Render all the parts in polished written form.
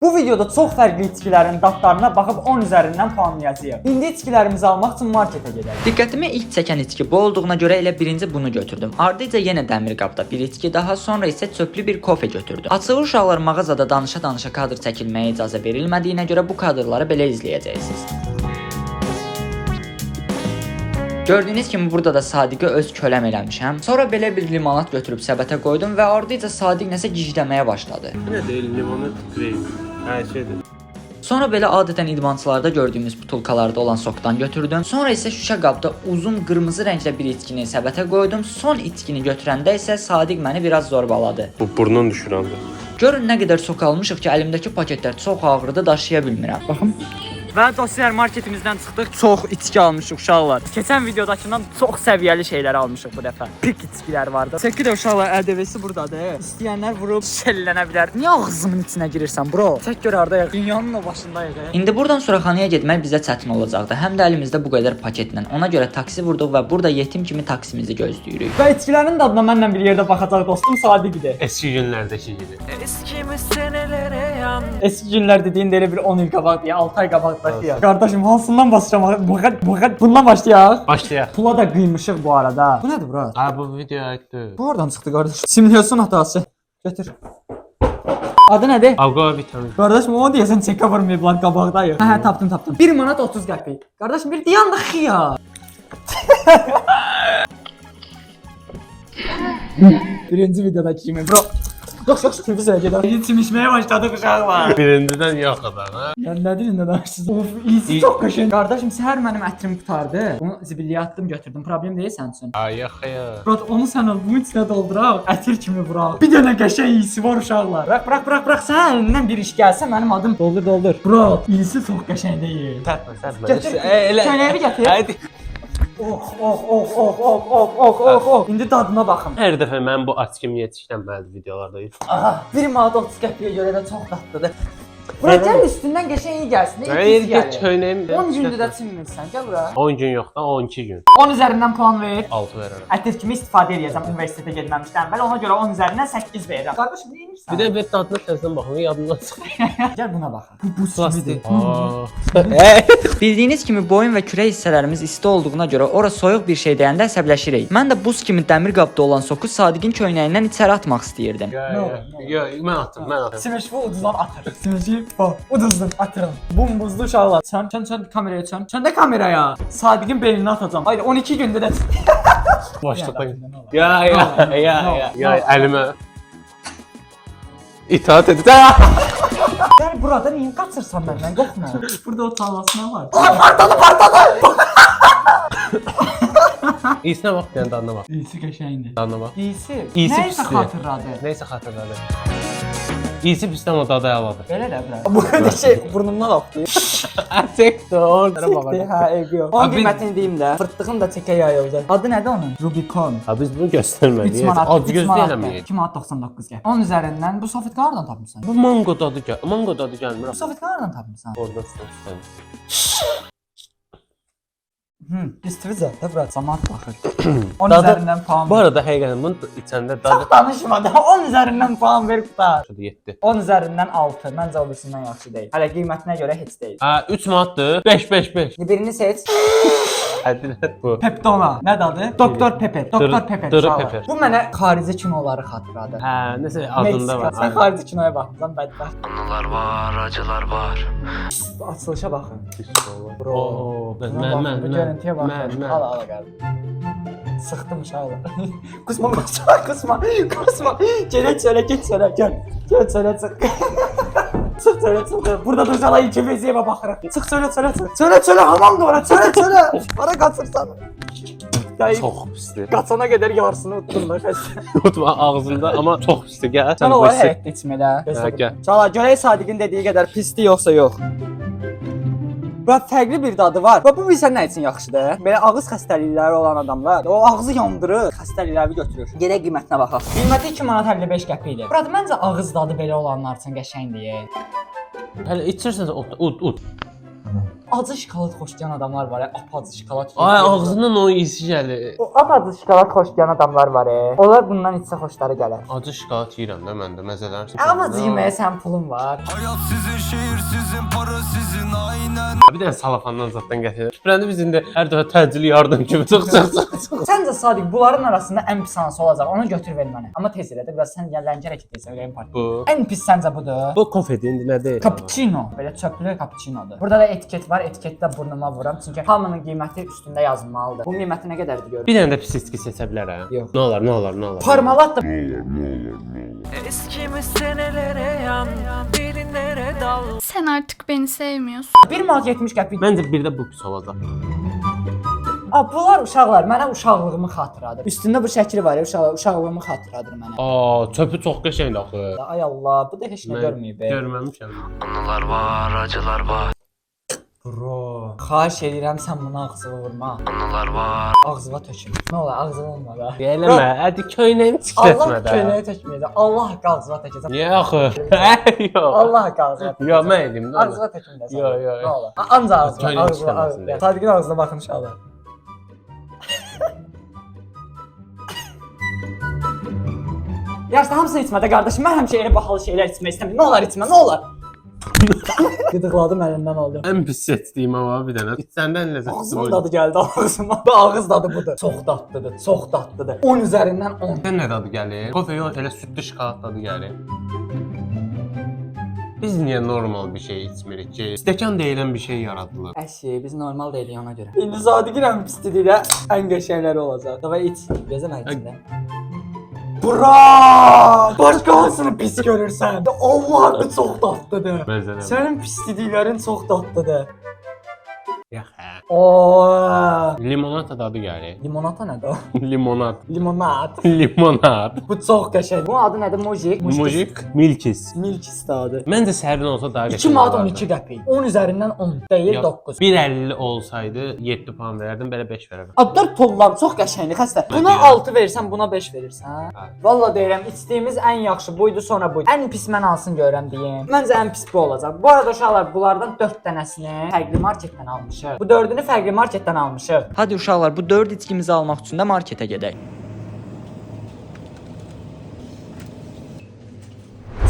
Bu videoda çox fərqli içkilərin dadlarına baxıb 10 üzərindən puanlayacağıq. İndi içkilərimizi almaq üçün marketə gedək. Diqqətimi ilk çəkən içki bu olduğuna görə elə birinci bunu götürdüm. Ardınca yenə dəmir qabda bir içki, daha sonra isə çöplü bir kofe götürdüm. Açığı uşaqlar mağazada danışa-danışa kadr çəkilməyə icazə verilmədiyinə görə bu kadrları belə izləyəcəksiniz. Gördüyünüz kimi burada da Sadiqə öz köləm eləmişəm. Sonra belə bir limonad götürüb səbətə qoydum və ardınca Sadiq nəsə gicləməyə başladı. Bu nə deyil, limonad krem. Hər şeydir. Sonra belə adətən idmançılarda gördüyümüz butulkalarda olan sokdan götürdüm. Sonra isə şüşə qabda uzun qırmızı rəngdə bir içkini səbətə qoydum. Son içkini götürəndə isə Sadiq məni biraz zorbaladı. Bu burnun düşür anda. Görün nə qədər sok almışıq ki, əlimdəki paketlər çox ağırdı, daşıya bilmirəm. Baxın. Və dostlar marketimizdən çıxdıq. Çox içki almışıq uşaqlar. Keçən videodakından çox səviyyəli şeylər almışıq bu dəfə. Pik içkilər vardı. Çəki də uşaqlar ƏDV-si burdadır. İstəyənlər vurub şəllənə bilər. Niyə ağzımın içinə girirsən bro? Çək gör hardayıq. Dünyanın o başındayıq. İndi buradan suraxanaya getmək bizə çətin olacaqdı. Həm də əlimizdə bu qədər paketlə. Ona görə taksi vurduq və burada yetim kimi taksimizi gözləyirik. Və içkilərin dadına mənlə bir yerdə baxacaq dostum Sadiq idi. Eski günlərdəki gibi. Eski günlər dediyində elə bir 10 il qabaq deyə, 6 ay qabaq ya. Qardaşım hansından basacağım? Bundan başlayaq. Başlayaq. Pula da qıymışıq bu arada. Bu nədir bura? Ha bu video aiddir. Bu oradan çıxdı qardaş. Simülyasyon hatası. Götür. Adı nədir? Alqova vitamin. Qardaşım o deyəsən çeka vurmayıblar qabaqdayıq. Hə tapdım. 1 manat 30 qəpik. Qardaşım bir dayandıq ya. Birinci videodakı kimi bro. Yox, televizora gedək. İçmişməyə başladıq uşaqlar. Birincidən yox adam ha. Yəni nə dilində danışırsınız? Of, iyisi çox qəşəng. Qardaşım, səhər mənim ətrim qutardı. Onu zibilliyə atdım, götürdüm. Problem deyil sənin üçün. Ay yox ya. Bro, onu sən al, bunun içinə dolduraq. Ətir kimi vuraq. Bir dənə qəşəng iyisi var uşaqlar. Bırax. Sən əlindən bir iş gəlsə mənim adım doldur. Bro, iyisi çox qəşəng deyil. Sətmə. Gətir. Köynəyi gətir. Haydi. Oh. İndi dadına baxın. Hər dəfə mən bu açkim yetişlənməli videolardayım. Aha, 1 manat 30 qəpiyə görə də çox dadlıdır. Bura gəl üstündən qəşəng iyi gəlsin. Hayır, get köynəyim. 10 gündür də çinmirsən. Gəl bura. 10 gün yox da 12 gün. 10 üzərindən puan ver. 6 verərəm. Ətir kimi istifadə edəcəm universitetə getməmişdən əvvəl. Ona görə 10 üzərindən 8 verirəm. Qardaşım, nə edirsən? Bir də bir dadına təzədən baxın, yadımdan çıxır. Gəl buna baxın. Bu buz kimidir. Bildiyiniz kimi boyun və kürək hissələrimiz isti olduğuna görə ora soyuq bir şey deyəndə əsəbləşirik. Mən də buz kimi dəmir qabda olan soku Sadiqin köynəyindən içəri atmaq istəyirdim. Yo, mən atdım. Simeşi ucuzdan atır. Simeşi ucuzdan atırım. Buzlu uşaqlar. Sən kameraya çən. Sən də kameraya. Sadiqin belinə atacağam. Haydi 12 gündə də. Başlıqdan. Ya, əlimə. İtaat edin. Gəl burada niyə qaçırsan məndən? Qorxma. Burada o tallasına var. İyisinə bax, yəni dadına bax. İyisi qəşəngdir. Dadına bax. İyisi. İyisi Nəysə pisdir. xatırladı. Nəysə xatırladı. İyisi pisdən o dadı əladır. Belə də bura. Bu qədər şey burnumdan axdı. Çəkdi, orada Çəkdi, baxaq. hə, eybi yox. Onun qiymətini deyim də. Fırtlığım da çəkə yayıldı. Adı nədir onun? Rubicon. Ha biz bunu 3 göstərməliyik. manat. Az gözləyələməyik. 2 manat 99 qəpik. 10 üzərindən bu sofitini hardan tapmısan? Bu mango dadı gəlmir. Bu sofitini hardan tapmısan? Orada sən. İstivizə də bura cəmaət baxır. 10 Dadı- üzərindən puan Bu ver. arada həqiqətən bunun içəndə dadı Çox danışma da 10 üzərindən puan ver qutar. 7. 10 üzərindən 6. Məncə o birisindən yaxşı deyil. Hələ qiymətinə görə heç deyil. Ha 3 manatdır. 5. Birini seç. Həddilə bu. Peptona. Nə dadı? Doktor Pepper. Doktor Pepper. Dırı uşaqlar. Pepper. Bu mənə xarici kinoları xatırladır. Hə, nəsə adında var. Sən xarici kinoya baxmısan bədbəxt. Analar var, acılar var. Açılışa baxın. Bro. Bu görüntüyə baxın. Mən. Al gəl. Sıxdım uşaqlar. Qusma. Gəl çölə, get çölə, gəl. Gəl çölə çıx. Çıx. Burada da uşaqlar iki vəziyyətə baxırıq. Çıx çölə, hamam da ora, çölə. Hara qaçırsan? Çox pisdir. Qaçana qədər yarısını utdum da xəstə. Tutma ağzında amma çox pisdir. Gəl. Sən o həyətdə içmələ. Gəl. Uşaqlar, görək Sadiqin dediyi qədər pisdir yoxsa yox. Bura fərqli bir dadı var. Və bu bilsən nə üçün yaxşıdır? Belə ağız xəstəlikləri olan adamlar o ağzı yandırır, xəstəlikləri götürür. Gedək qiymətinə baxaq. Qiyməti 2 manat 55 qəpikdir. Burada məncə ağız dadı belə olanlar üçün qəşəngdir. Hələ içirsənsə ut. acı şokolad xoşlayan adamlar var ya, apacı şokolad. Ay ağzından o isi gəlir. O apacı şokolad xoşlayan adamlar var ya. Onlar bundan içsə xoşları gələr. Acı şokolad yeyirəm də mən də məzələr. Amma yeməyə sən pulun var. Hayat sizin, şehir sizin, para sizin aynen. Bir dənə salafandan zatdan gətirir. Şübhələndi biz indi hər dəfə təcili yardım kimi çox. Səncə Sadiq bunların arasında ən pis hansı olacaq? Onu götür ver mənə. Amma tez elə də biraz sən ləncə hərəkət etsən ürəyim partlayır. Bu. Ən pis səncə budur? Bu kofedir indi nədir? Cappuccino. Belə çöplü cappuccinodur. Burada da etiket var. Etiketdə burnuma vuram. Çünki hamının qiyməti üstündə yazılmalıdır. Bu qiyməti nə qədərdir görürəm. Bir dənə də pis içki seçə bilərəm. Yox. Nə olar, nə olar, nə olar. Parmalat da Eskimi senelere yan, derinlere dal. Sen artık beni sevmiyorsun. 1 manat 70 qəpik. Məncə bir də bu pis olacaq. Bunlar uşaqlar. Mənə uşaqlığımı xatırladır. Üstündə bu şəkli var ya, uşaqlığımı xatırladır mənə. Çöpü çox qəşəngdir axı. Ay Allah, bu da heç nə görməyib. Görməmişəm. Anılar var, acılar var. Bro, xahiş edirəm sən bunu ağzına vurma. Anılar var. Ağzına tökün. Nə olar, ağzına vurma da. Eləmə, hadi köynəyimi Allah çıxartma da. köynəyə tökməyəcək. Allah haqqı ağzına tökəcək. Niyə axı? Yox. Allah haqqı ağzına tökəcək. Yox, mən edim. Ağzına tökməyəcək. Yo, yo, yo. Nə olar? Ancaq ağzına, Köynəyin ağzına. çıxarmasın deyə. Sadiqin ağzına baxın inşallah. Yaşda hamısını içmədə qardaşım, mən həmişə elə bahalı şeylər içmək istəmirəm. Nə olar içmə, nə olar? Qıdıqladım əlindən aldım. Ən pis seçdiyim ama bir dənə. İçəndən ləzzətli Ağzımın dadı gəldi ağzıma. Bu ağız dadı budur. Çox dadlıdır, çox dadlıdır. 10 üzərindən 10. Sən nə dadı gəlir? Kofe yox, elə südlü şokolad dadı gəlir. Biz niyə normal bir şey içmirik ki? Stəkan deyilən bir şey yaradılır. Əşi, biz normal deyilik ona görə. İndi Sadiqin ən pis dediyi ən qəşəngləri olacaq. Davay iç. Gözəl içində. Bura! Başqa hansını pis görürsən? Allah bu çox dadlıdır. Məzələm. Sənin pisliklərin çox dadlıdır. Yox hə. Oo! Limonata dadı gəlir. Limonata nədir o? Limonat. Limonat. Limonat. Bu çox qəşəng. Bu adı nədir? Mojik. Mujik. Milkis. Milkis adı. Məncə səhərdən olsa daha 2 manat 12 qəpik. 10 üzərindən 10. Deyil 9. 1.50 olsaydı 7 puan verərdim, belə 5 verərdim. Adlar tollar çox qəşəngdir, xəstə. Buna 6 versən, buna 5 verirsən. Hə. Valla deyirəm, içdiyimiz ən yaxşı buydu, sonra buydu. Ən pis mən hansını görürəm deyim. Məncə ən pis bu olacaq. Bu arada uşaqlar, bunlardan 4 dənəsini fərqli marketdən almışıq. Bu 4-ünü fərqli marketdən almışıq. Hadi uşaqlar, bu 4 içkimizi almaq üçün də marketə gedək.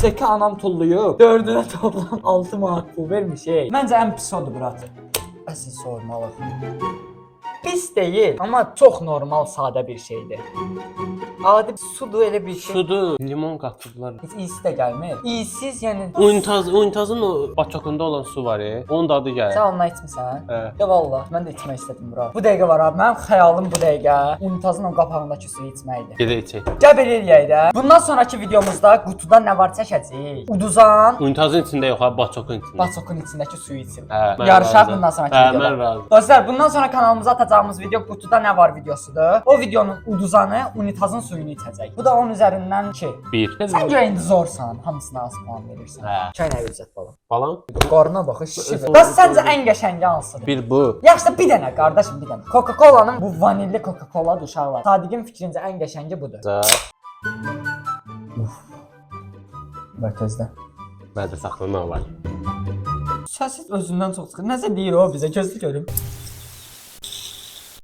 Çeki anam tulluyub. 4-ünə toplam 6 manat pul vermişik. Məncə ən pis odur Murat. Əsl sormalıq. Pis deyil, amma çox normal, sadə bir şeydir. Adi sudur elə bir şey. Sudu, limon qatıblar. Heç iyisi də gəlmir. İyisiz, yəni Unitazın o baçakında olan su var ya, onun dadı gəlir. sən onunla içmisən? Hə. Ya valla, mən də içmək istədim bura. Bu dəqiqə var abi, mənim xəyalım bu dəqiqə unitazın o qapağındakı suyu içməkdir. Gedə içək. Gəl belə eləyək də. Bundan sonraki videomuzda qutuda nə var çəkəcəyik. Uduzan Unitazın içində yox, ha, baçokun içində. Baçokun içindəki suyu için. Hə, mən Yarışaq razıyam. bundan sonraki Hə, videoda. mən razıyam. Dostlar, bundan sonra kanalımıza atacağımız video qutuda nə var videosudur. O videonun uduzanı unitazın suyunu içəcək. Bu da 10 üzərindən 2. 1. Sən görə indi zorsan, hamısına az puan verirsən. Hə. Çay nə verəcək bala? Falan. Qarına bax, şişir. Bəs səncə ən qəşəngi hansıdır? Bir bu. Yaxşı bir dənə qardaşım, bir dənə. Coca-Cola'nın bu vanilli Coca-Cola uşaqlar. Sadiqin fikrincə ən qəşəngi budur. Mərkəzdə. Mədə saxlamaq var. Səsi özündən çox çıxır. Nəsə deyir o bizə, gözlü görüm.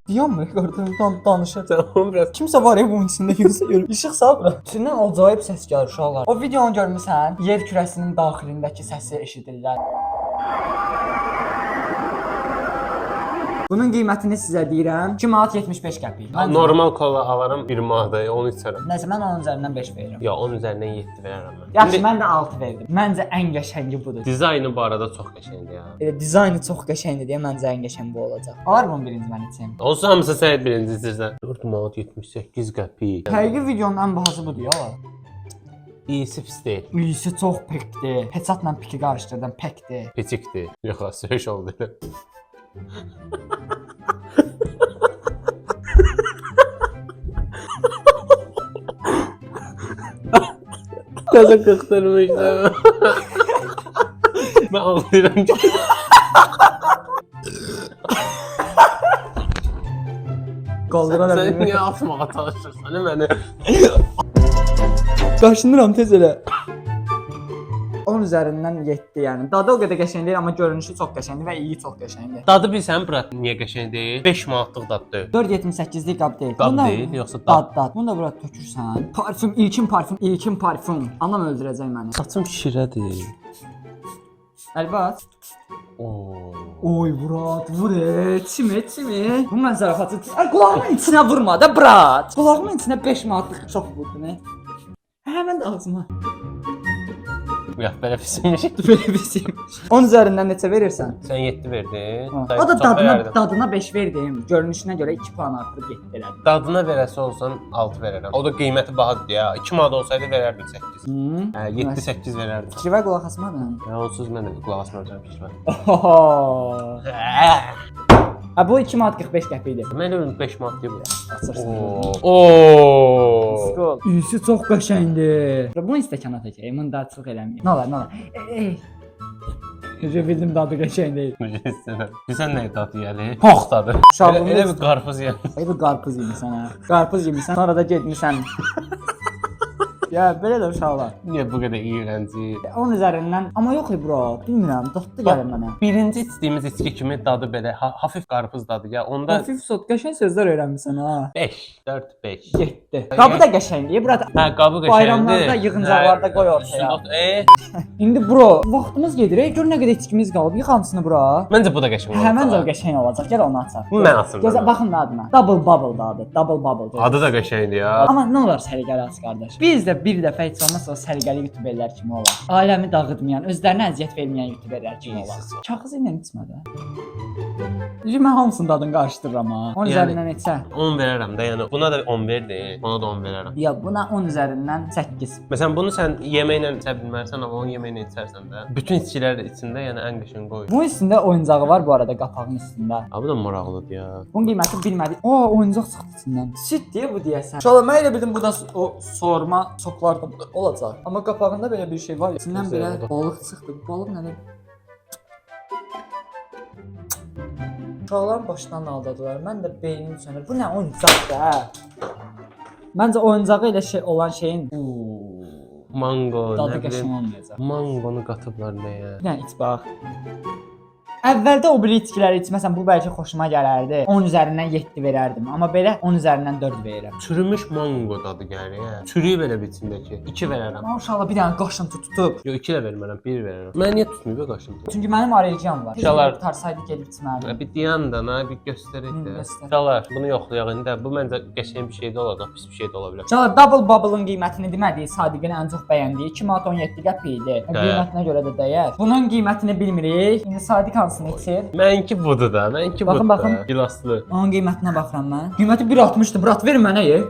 Deyəmmi? Gördüm, danışacaq. Biraz Kimsə var ya bunun içində yoxsa görüm. İşıq sal bura. Tündən acayip səs gəlir uşaqlar. O videonu görmüsən? Yer kürəsinin daxilindəki səsi eşidirlər. Bunun qiymətini sizə deyirəm. 2 manat 75 qəpik. normal kola alaram 1 manata, onu içərəm. Nəsə mən onun üzərindən 5 verirəm. Ya 10 üzərindən 7 verərəm mən. Yaxşı, mən də 6 verdim. Məncə ən qəşəngi budur. Dizaynı bu arada çox qəşəngdir ya. Elə dizaynı çox qəşəngdir deyə məncə ən qəşəng bu olacaq. Alar bunun birinci mən içim. Olsa hamısı sən birinci istəyirsən. 4 manat 78 qəpik. Həqiqi videonun ən bahası budur ya. İyisi pis deyil. İyisi çox pekdir. Peçatla piki qarışdırdım, pekdir. Piçikdir. Yox, söhüş oldu. Nəsə qıxdırmışdım. Mən ağlayıram ki. Qaldıra da Sən bilmirəm. niyə atmağa çalışırsan məni? Qaşınıram tez elə. 10 10 üzərindən 7 yəni. Dadı o qədər qəşəng deyil, amma görünüşü çox qəşəngdir və iyi çox qəşəngdir. Dadı bilsən bura niyə qəşəng deyil? 5 manatlıq daddır. 4.78'lik qab deyil. Qab Bunda- deyil, yoxsa dad? Dad. Bunu da bura tökürsən. Parfüm, ilkin parfüm. Anam öldürəcək məni. Saçım şirədir. Əlbat. Oo. Oy Murat, vur çimi. Bu mən zarafatı. Ay qulağımın içinə vurma da brat. Qulağımın içinə 5 manatlıq çox vurdu nə? Həmən də ağzıma. Ya belə pisinmiş. Belə bir şey. 10 üzərindən neçə verirsən? Sən 7 verdin. O da dadına 5 verdim. Görünüşünə görə 2 puan artırıb 7 elədim. Dadına verəsi olsan 6 verərəm. O da qiyməti bahadır ya. 2 manat olsaydı verərdim 8. Hə, 7-8 verərdim. Fikrivə qulaq asmadın. Ya onsuz mən də qulaq asmayacağam fikrə. Oho. Ha bu 2 manat 45 qəpik idi. Mən ölüm 5 manat deyib. Açırsan. Oo. Skol. Üyüsü çox qəşəngdir. Bunu stəkana təkəyim, bunu daha çox eləməyim. Nə olar. Necə bildim dadı qəşəng deyil. Bilsən nə dadı yəni? Pox dadı. Şalvarlı Elə bir qarpız yəni. Ay bu qarpız yemisən ha. Qarpız yemisən, sonra da getmisən. Ya belə də uşaqlar. Niyə bu qədər iyrənci? 10 üzərindən, amma yox bro, bilmirəm, dadlı gəlir mənə. Birinci içdiyimiz içki kimi dadı belə hafif qarpız dadı ya. Onda Hafif sot, qəşəng sözlər öyrənmisən ha. 5, 4, 5. 7. Qabı da qəşəngdir, burada. Hə, qabı qəşəngdir. Bayramlarda, yığıncaqlarda qoy ortaya. İndi bro, vaxtımız gedir. Gör nə qədər içkimiz qalıb. Yığ hamısını bura. Məncə bu da qəşəng olacaq. Həmən də qəşəng olacaq. Gəl onu açaq. Bu mən asım. Gözə baxın da adına. Double bubble da adı. Double bubble. Adı da qəşəngdir ya. Amma nə olar səliqəli aç qardaş. Biz də bir dəfə heç olmazsa o səliqəli youtuberlər kimi olaq. Aləmi dağıtmayan, özlərinə əziyyət verməyən youtuberlər kimi olaq. Kağız ilə içmə də. Mən hamısının dadını qarışdırıram ha. 10 üzərindən neçə? 10 verərəm də, yəni buna da 10 verdin, buna da 10 verərəm. Ya buna 10 üzərindən 8. Məsələn bunu sən yeməklə içə bilmərsən, amma onu yeməklə içərsən də. Bütün içkilər içində yəni ən qəşəng qoyur. Bunun üstündə oyuncağı var bu arada, qapağının üstündə. Ha bu da maraqlıdır ya. Bunun qiyməti bilmədik. O, oyuncaq çıxdı içindən. Süd deyə bu deyəsən. Şala mən elə bildim bu da o soğurma soklarda olacaq. Amma qapağında belə bir şey var. İçindən belə balıq çıxdı. Balıq nədir? Uşaqların başından aldadılar. Mən də beynim sönür. Bu nə oyuncaqdır hə? Məncə oyuncağı ilə şey olan şeyin Mango, dadı nə qəşəng bilim. olmayacaq. Mangonu qatıblar nəyə? Bir dənə iç bax. Əvvəldə o biri içkiləri içməsəm bu bəlkə xoşuma gələrdi. 10 üzərindən 7 verərdim. Amma belə 10 üzərindən 4 verirəm. Çürümüş mango dadı gəlir ya. Çürüyü belə bir içindəki. 2 verərəm. Amma uşaqlar bir dənə qaşıntı tutub. Yox 2 də vermərəm, 1 verərəm. Mən niyə tutmuyor bu qaşıntı? Çünki mənim allergiyam var. Uşaqlar- Tarsaydı gedib içmərdim. Bir dayan da, bir göstərək də. Göstər. Uşaqlar, bunu yoxlayaq indi. Bu məncə qəşəng bir şey də olacaq, pis bir şey də ola bilər. Uşaqlar double bubble-ın qiymətini demədik, Sadiqin ən çox bəyəndiyi 2 manat 17 qəpik idi. Qiymətinə görə də dəyər. Bunun qiymətini bilmirik. İndi Sadiq hansını içir? Mənki budur da, mənki Baxın, budur baxın. da. Gilaslı. Onun qiymətinə baxıram mən. Qiyməti 1.60-dır. Brat ver mənə ye.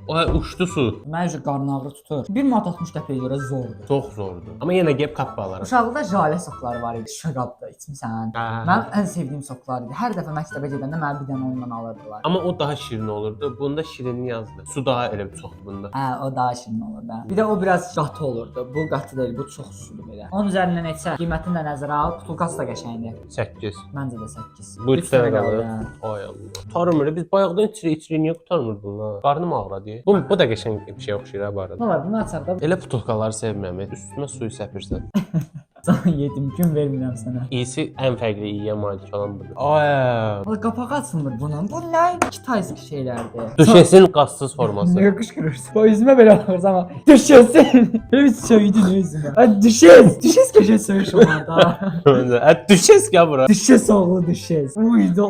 Ay uçdu su. Mən üçün qarın ağrı tutur. 1 manat 60 qəpiyə görə zordur. Çox zordur. Amma yenə gəb qapı alaram. Uşaqlıqda jale sokları var idi. Şüşə qabda içmisən. Hə. Mənim ən sevdiyim soklar idi. Hər dəfə məktəbə gedəndə mənə bir dənə ondan alırdılar. Amma o daha şirin olurdu. Bunda şirinlik azdı. Su daha elə bir çox bunda. Hə, o daha şirin olurdu. Bir də o biraz qatı olurdu. Bu qatı deyil, bu çox sulu belə. 10 üzərindən neçə? Qiymətini də nəzərə al. Butulkası da qəşəngdir. 8. Məncə də 8. Bu 3 dənə qalır. hə. Ay Allah. Tarmır. Biz bayaqdan içirik, niyə qutarmır bunlar? Qarnım ağrıdı. Bu da qəşəng bir şey oxşayır ha bu arada. Nə var, bunu açaq da. Elə butulkaları sevmirəm. Üstümə suyu səpirsən. Can yedim, gün vermirəm sənə. İyisi ən fərqli iyiyə malik olan budur. Ay. Valla qapağı açılmır bunun. Bu nə? 2 taysk şeylərdir. Düşesin qazsız forması. Nə qışqırırsan? O üzümə belə baxırsan amma düşesin. Belə söydün üzümə. Ay düşes. Düşes keçə söyüş onlarda. Düşes ya bura. Düşes oğlu düşes. Uydu.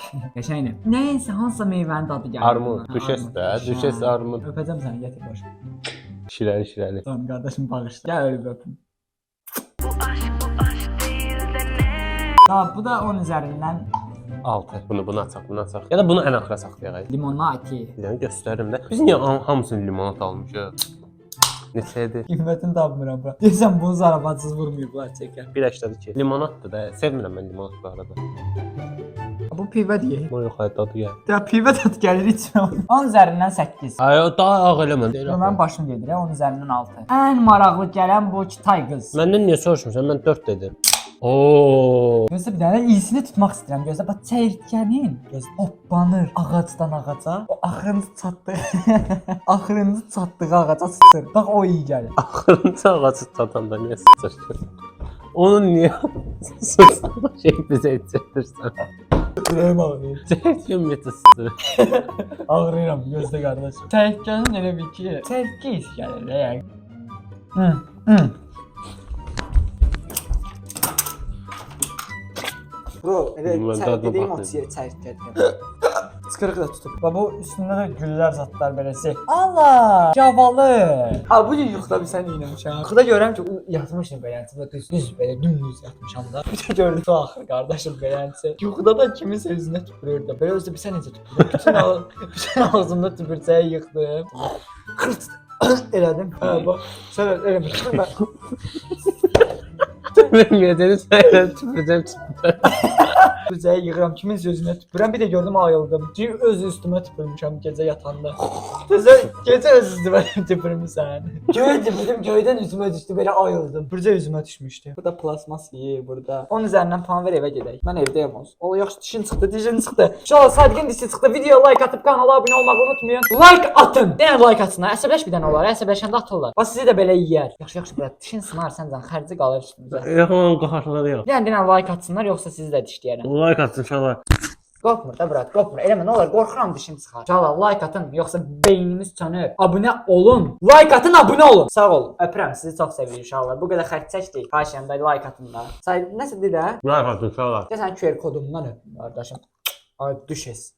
Qəşəngdir. Nəysə hansısa meyvənin dadı gəlir. Armud, düşes də, düşes armud. Öpəcəm səni, gətir baş. Şirəli şirəli. Tamam qardaşım bağışla. Gəl öyle bir öpüm. Tamam bu da 10 üzərindən 6. Bunu açaq, bunu açaq. Ya da bunu ən axıra saxlayaq. limonati. Bir dənə göstərim də. Biz niyə hamısını limonat almışıq? Neçədir? Qiymətini tapmıram bura. Deyəsən bunu zarafatsız vurmayıblar çəkər. 1.82. Limonatdır da. Sevmirəm mən limonat bu arada. Bu pivə deyək. Bu yox, dadı gəl. Ya pivə dadı gəlir içmə. 10 üzərindən 8. Ay, o daha ağ eləmə. Mənim başım gedir, 10 üzərindən 6. Ən maraqlı gələn bu Kitay qız. Məndən niyə soruşmusan? Mən 4 dedim. Oo. Gözdə bir dənə iyisini tutmaq istəyirəm. Gözdə bax çəyirtkənin gözdə hoppanır ağacdan ağaca. O axırıncı çatdı. Axırıncı çatdığı ağaca sıçır. Bax o iyi gəlir. Axırıncı ağacı tatanda niyə sıçır? Onu niyə sıçır? Şey bizə içirdirsən. Ürəyim ağrıyır. Çəkir ümumiyyətlə sıçır. Ağrıyıram gözdə qardaş. Çəyirtkənin elə bir ki, çəyirtkə his gəlir yəni. Bro, elə Mən dadına dediyim o baxayım. çəyirtkədir. Çıxırıq da tutub. Və bu üstündə də güllər zatlar beləsi. Allah! Cavalı! Ha bu gün yuxuda bir sən iynəmişəm. Yuxuda görürəm ki, yatmışam belənçi və düz belə dümdüz yatmışam da. Bir də gördüm ki, axır qardaşım belənçi. Yuxuda da kiminsə üzünə tüpürürdü. Belə özü bir sən necə tüpürürdün? Bütün ağzımda tüpürcəyi yıxdım. Elədim. Ha bax. Sən eləmişsən mən. Ümumiyyətlə sən tüpürəcəm çıxdı. Tüpürcəyi yığıram, kimin sözünə tüpürəm. Bir də gördüm ayıldım. Çünki öz üstümə tüpürmüşəm gecə yatanda. Gecə öz üstümə tüpürmüsən. Gördüm, göydən üzümə düşdü, belə ayıldım. Burca üzümə düşmüşdü. Burada plasmas iyi, burada. Onun üzərindən puan ver, evə gedək. Mən evdəyəm olsun. O yaxşı dişin çıxdı, dişin çıxdı. İnşallah Sadiqin dişi çıxdı. Videoya like atıp kanala abunə olmağı unutmayın. Like atın. Yenə like atsınlar. Əsəbləş bir dənə olar. Əsəbləşəndə atırlar. Bax sizi də belə yeyər. Yaxşı belə dişin sınar səncən xərci qalır üstünüzə. Yaxın qaxarları yox. Yəni denən like atsınlar yoxsa sizi də dişləyərəm. Like atsın inşallah. Qorxmur da brat, qorxmur. Eləmə nə olar, qorxuram dişim çıxar. İnşallah like atın yoxsa beyniniz sönür. Abunə olun. Like atın, abunə olun. Sağ olun. Öpürəm sizi, çox seviyorum inşallah. Bu qədər xərc çəkdik. Xahişəm də like atın da. Say nəsə de də? Like atsın inşallah. Sən QR kodumdan öpün qardaşım. Ay düşes.